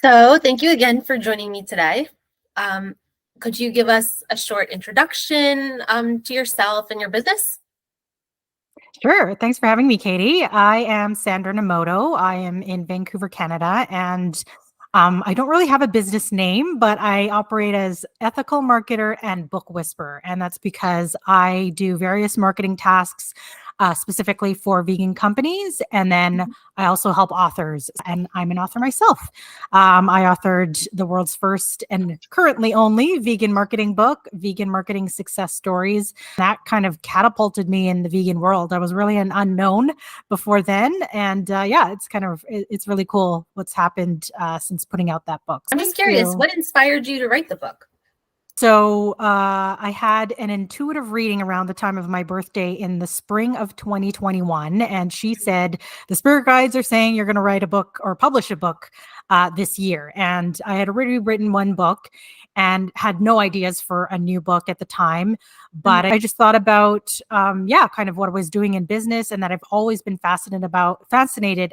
So thank you again for joining me today. Um, could you give us a short introduction to yourself and your business? Sure. Thanks for having me, Katie. I am Sandra Nomoto. I am in Vancouver, Canada, and I don't really have a business name, but I operate as ethical marketer and book whisperer. And that's because I do various marketing tasks specifically for vegan companies. And then I also help authors, and I'm an author myself. I authored the world's first and currently only vegan marketing book, Vegan Marketing Success Stories. That kind of catapulted me in the vegan world. I was really an unknown before then. And yeah, it's really cool what's happened since putting out that book. I'm just curious, what inspired you to write the book? So I had an intuitive reading around the time of my birthday in the spring of 2021. And she said, the spirit guides are saying you're going to write a book or publish a book this year. And I had already written one book and had no ideas for a new book at the time. But I just thought about, kind of what I was doing in business, and that I've always been fascinated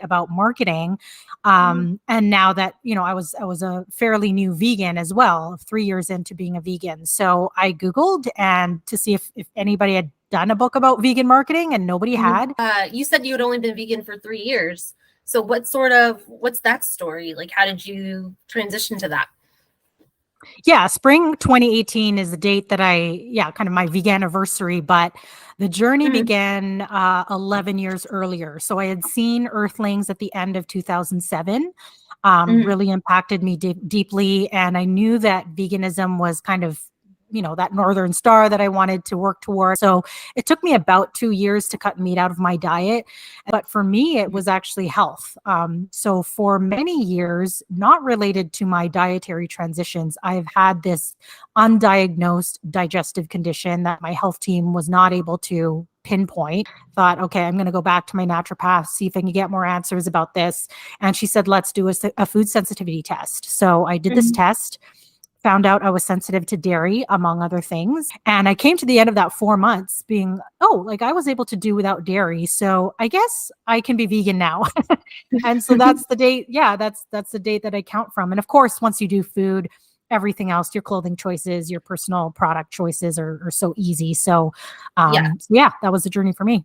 about marketing. And now that, I was a fairly new vegan as well, 3 years into being a vegan. So I Googled and to see if anybody had done a book about vegan marketing, and nobody had. You said you had only been vegan for 3 years. So what's that story? Like, how did you transition to that? Yeah, spring 2018 is the date that kind of my vegan anniversary, but the journey began 11 years earlier. So I had seen Earthlings at the end of 2007, really impacted me deeply. And I knew that veganism was kind of that northern star that I wanted to work toward. So it took me about 2 years to cut meat out of my diet. But for me, it was actually health. So for many years, not related to my dietary transitions, I've had this undiagnosed digestive condition that my health team was not able to pinpoint. Thought, okay, I'm going to go back to my naturopath, see if I can get more answers about this. And she said, let's do a food sensitivity test. So I did this test, found out I was sensitive to dairy, among other things. And I came to the end of that 4 months being, I was able to do without dairy. So I guess I can be vegan now. And so that's the date. Yeah, that's the date that I count from. And of course, once you do food, everything else, your clothing choices, your personal product choices are so easy. So that was the journey for me.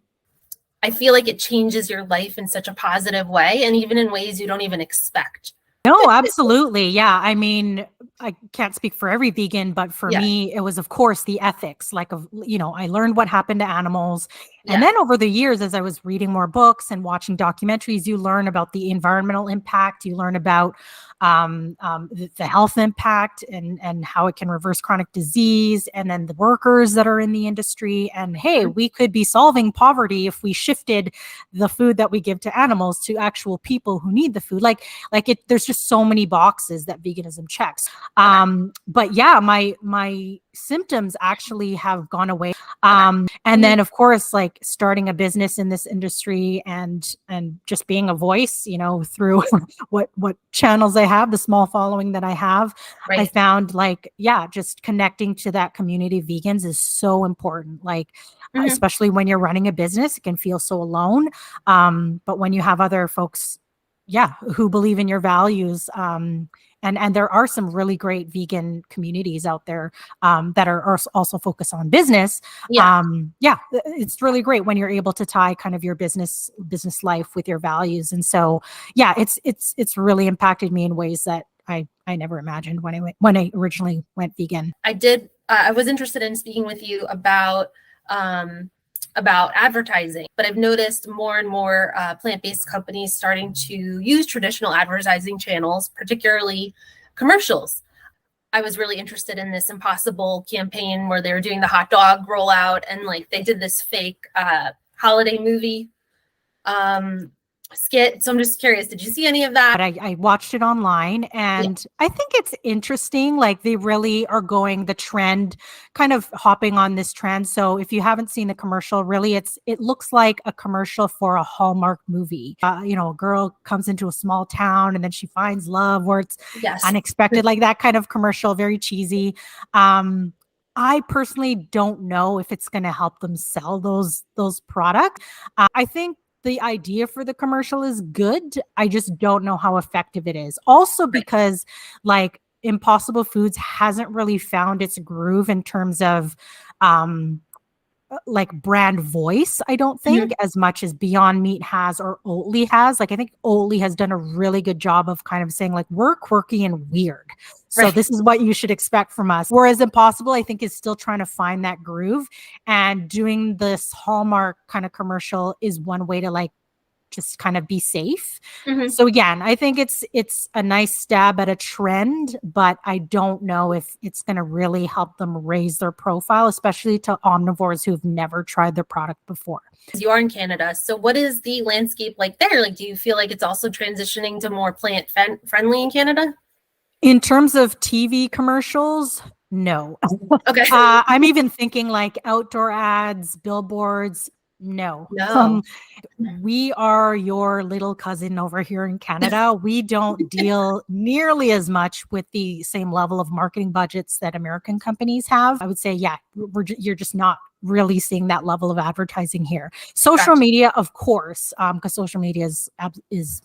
I feel like it changes your life in such a positive way, and even in ways you don't even expect. No, absolutely. Yeah. I mean, I can't speak for every vegan, but for me, it was, of course, the ethics. Like, I learned what happened to animals. And then over the years, as I was reading more books and watching documentaries, you learn about the environmental impact. You learn about the health impact and how it can reverse chronic disease, and then the workers that are in the industry. And hey, we could be solving poverty if we shifted the food that we give to animals to actual people who need the food. There's just so many boxes that veganism checks. But yeah, my symptoms actually have gone away. And then of course, like starting a business in this industry and just being a voice, through what channels I have, the small following that I have, I found just connecting to that community of vegans is so important. Especially when you're running a business, it can feel so alone. But when you have other folks, who believe in your values, and there are some really great vegan communities out there that are also focused on business. It's really great when you're able to tie kind of your business life with your values. And so, it's really impacted me in ways that I never imagined when I originally went vegan. I was interested in speaking with you about advertising, but I've noticed more and more plant-based companies starting to use traditional advertising channels, particularly commercials. I was really interested in this Impossible campaign where they were doing the hot dog rollout, and they did this fake holiday movie skit. So I'm just curious, did you see any of that? I watched it online, and I think it's interesting. Like, they really are going the trend, kind of hopping on this trend. So if you haven't seen the commercial, really it looks like a commercial for a Hallmark movie. A girl comes into a small town and then she finds love, where it's unexpected, like that kind of commercial, very cheesy. I personally don't know if it's going to help them sell those products. I think the idea for the commercial is good. I just don't know how effective it is. Also because like Impossible Foods hasn't really found its groove in terms of like brand voice, I don't think, as much as Beyond Meat has or Oatly has. Like I think Oatly has done a really good job of kind of saying like, we're quirky and weird. So this is what you should expect from us. Whereas Impossible, I think, is still trying to find that groove, and doing this Hallmark kind of commercial is one way to like just kind of be safe. So again, I think it's a nice stab at a trend, but I don't know if it's going to really help them raise their profile, especially to omnivores who've never tried their product before. You are in Canada, so what is the landscape like there? Like, do you feel like it's also transitioning to more plant friendly in Canada? In terms of TV commercials, no. Okay. I'm even thinking like outdoor ads, billboards. No. We are your little cousin over here in Canada. We don't deal nearly as much with the same level of marketing budgets that American companies have. I would say, yeah, you're just not really seeing that level of advertising here. Social media, of course, because social media is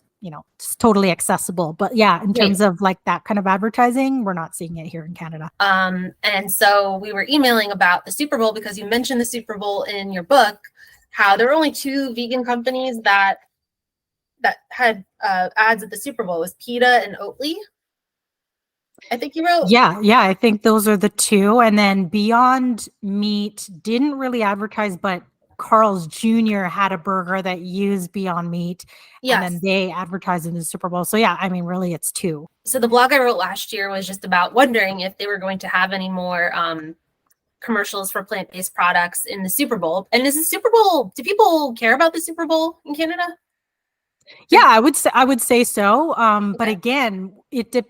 it's totally accessible. But yeah, in terms of like that kind of advertising, we're not seeing it here in Canada. And so we were emailing about the Super Bowl because you mentioned the Super Bowl in your book, how there were only 2 vegan companies that had ads at the Super Bowl. It was PETA and Oatly, I think you wrote. Yeah, I think those are the 2. And then Beyond Meat didn't really advertise, but Carl's Jr. had a burger that used Beyond Meat, and then they advertised in the Super Bowl. So yeah, I mean, really, it's 2. So the blog I wrote last year was just about wondering if they were going to have any more commercials for plant-based products in the Super Bowl. And is the Super Bowl, do people care about the Super Bowl in Canada? Yeah, I would say so. But again,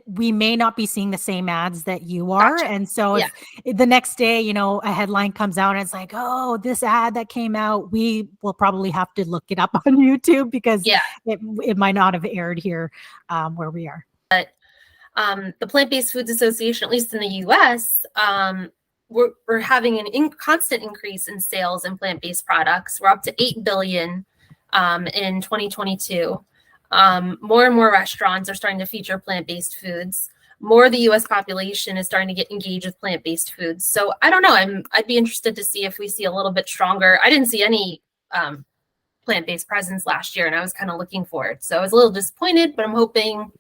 we may not be seeing the same ads that you are. And so if the next day, a headline comes out and it's like, oh, this ad that came out, we will probably have to look it up on YouTube because it might not have aired here where we are. But the Plant-Based Foods Association, at least in the US, we're having an constant increase in sales in plant-based products. We're up to 8 billion in 2022. More and more restaurants are starting to feature plant-based foods. More of the US population is starting to get engaged with plant-based foods. So I don't know. I'd be interested to see if we see a little bit stronger. I didn't see any plant-based presence last year, and I was kind of looking for it. So I was a little disappointed, but I'm hoping,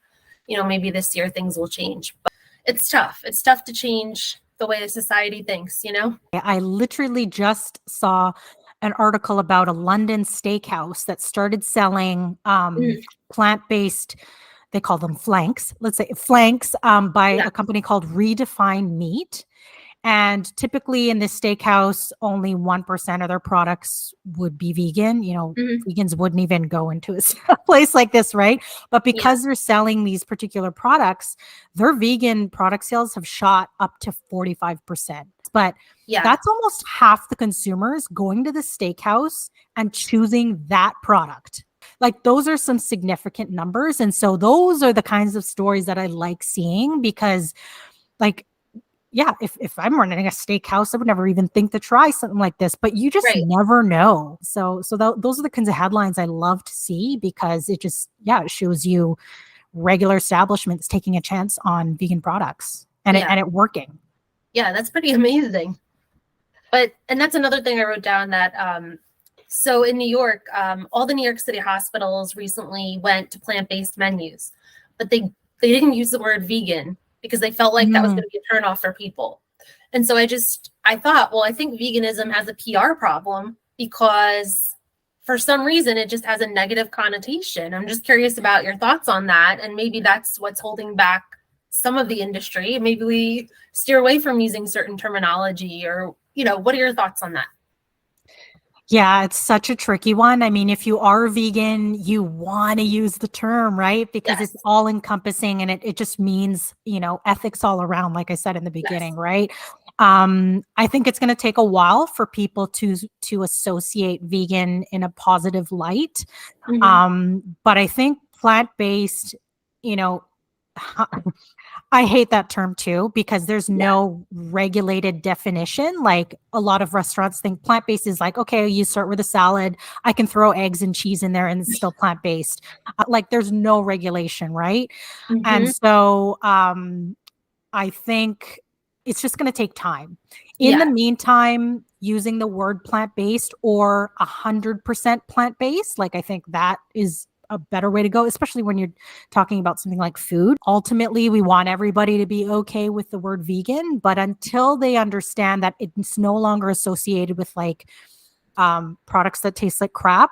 maybe this year things will change. But it's tough. It's tough to change the way society thinks, I literally just saw an article about a London steakhouse that started selling plant-based, they call them flanks, let's say flanks, by a company called Redefine Meat. And typically in this steakhouse, only 1% of their products would be vegan. Vegans wouldn't even go into a place like this, right? But because they're selling these particular products, their vegan product sales have shot up to 45%. But that's almost half the consumers going to the steakhouse and choosing that product. Like those are some significant numbers. And so those are the kinds of stories that I like seeing because like, yeah, if I'm running a steakhouse, I would never even think to try something like this, but you just never know. So those are the kinds of headlines I love to see because it just, it shows you regular establishments taking a chance on vegan products and it working. Yeah, that's pretty amazing. And that's another thing I wrote down that, so in New York, all the New York City hospitals recently went to plant-based menus, but they didn't use the word vegan because they felt like that was going to be a turnoff for people. And so I thought, well, I think veganism has a PR problem because for some reason it just has a negative connotation. I'm just curious about your thoughts on that. And maybe that's what's holding back some of the industry. Maybe we steer away from using certain terminology or, what are your thoughts on that? Yeah, it's such a tricky one. I mean, if you are vegan, you want to use the term, right? Because it's all encompassing and it just means, ethics all around, like I said in the beginning, right? I think it's going to take a while for people to associate vegan in a positive light. But I think plant-based, I hate that term too, because there's no regulated definition. Like a lot of restaurants think plant-based is like, okay, you start with a salad. I can throw eggs and cheese in there and it's still plant-based. Like there's no regulation, right? Mm-hmm. And so I think it's just going to take time. In the meantime, using the word plant-based or 100% plant-based, like I think that is a better way to go, especially when you're talking about something like food. Ultimately, we want everybody to be okay with the word vegan, but until they understand that it's no longer associated with like products that taste like crap,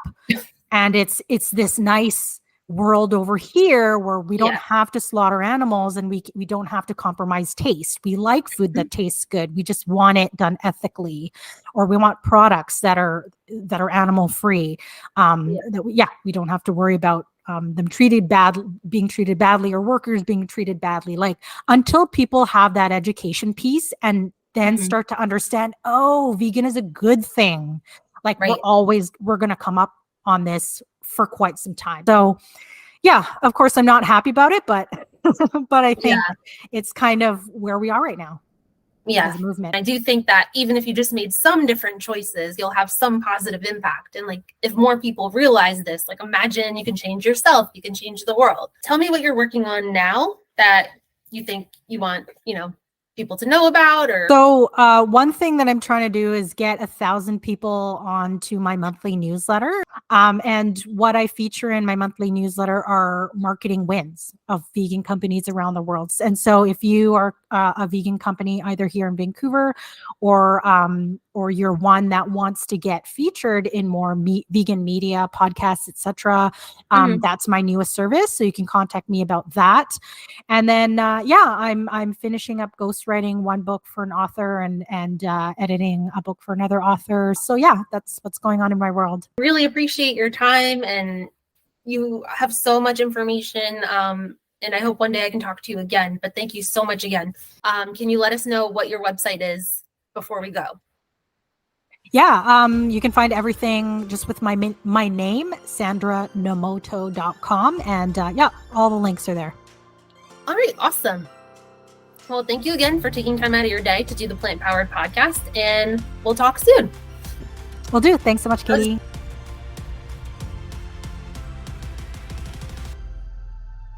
and it's this nice world over here where we don't have to slaughter animals and we don't have to compromise taste. We like food that tastes good. We just want it done ethically, or we want products that are animal free. We don't have to worry about them being treated badly, or workers being treated badly. Like until people have that education piece and then start to understand, oh, vegan is a good thing. Like we're going to come up on this for quite some time. So yeah, of course I'm not happy about it, but I think it's kind of where we are right now. Yeah. As a movement. I do think that even if you just made some different choices, you'll have some positive impact. And like, if more people realize this, like imagine you can change yourself, you can change the world. Tell me what you're working on now that you think you want, people to know about. Or so one thing that I'm trying to do is get 1,000 people onto my monthly newsletter. And what I feature in my monthly newsletter are marketing wins of vegan companies around the world. And so if you are a vegan company, either here in Vancouver or you're one that wants to get featured in more vegan media, podcasts, etc., that's my newest service. So you can contact me about that. And then, I'm finishing up ghostwriting one book for an author and editing a book for another author. So yeah, that's what's going on in my world. Really appreciate your time, and you have so much information. And I hope one day I can talk to you again, but thank you so much again. Can you let us know what your website is before we go? Yeah, you can find everything just with my name, sandranomoto.com. And all the links are there. All right, awesome. Well, thank you again for taking time out of your day to do the Plant Powered podcast, and we'll talk soon. Will do. Thanks so much, Katie.